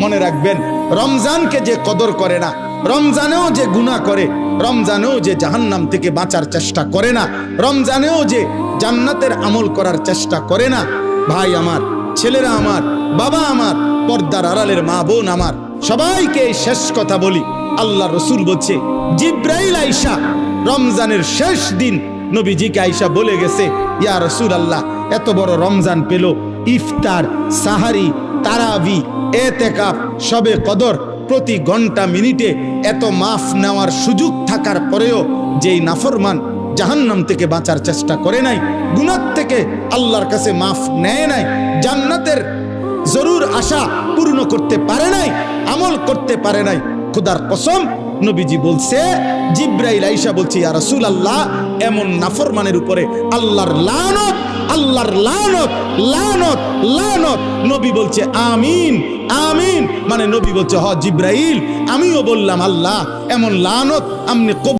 মনে রাখবেন, রমজানকে যে কদর করে না, রমজানেও যে গুনাহ করে, রমজানেও যে জাহান্নাম থেকে বাঁচার চেষ্টা করে না, রমজানেও যে জান্নাতের আমল করার চেষ্টা করে না, ভাই আমার, ছেলেরা আমার, বাবা আমার, পর্দার আড়ালের মা বোন আমার, সবাইকে এই শেষ কথা বলি। আল্লাহ রসুল বলছে, জিব্রাইল আইসা রমজানের শেষ দিন নবীজিকে আইসা বলে গেছে, ইয়া রসুল আল্লাহ, এত বড় রমজান পেল, ইফতার, সাহারি, তারাবি, এতেকাফ, শবে কদর, প্রতি ঘন্টা মিনিটে এত মাফ নেওয়ার সুযোগ থাকার পরেও যেই নাফরমান জাহান্নাম থেকে বাঁচার চেষ্টা করে নাই, গুনাহ থেকে আল্লাহর কাছে মাফ নেয় নাই, জান্নাতের জরুর আশা পূর্ণ করতে পারে নাই, আমল করতে পারে নাই, খোদার কসম নবীজি বলছে, জিব্রাইল আইসা বলছে, ইয়া রাসূলুল্লাহ, এমন নাফরমানের উপরে আল্লাহর লানত, আল্লাহর লানত, লানত, লানত। নবী বলছে আমিন, আমিন। মানে নবী বলছে, হ জিব্রাইল, আমিও বললাম আল্লাহ, এমন লানত আপনি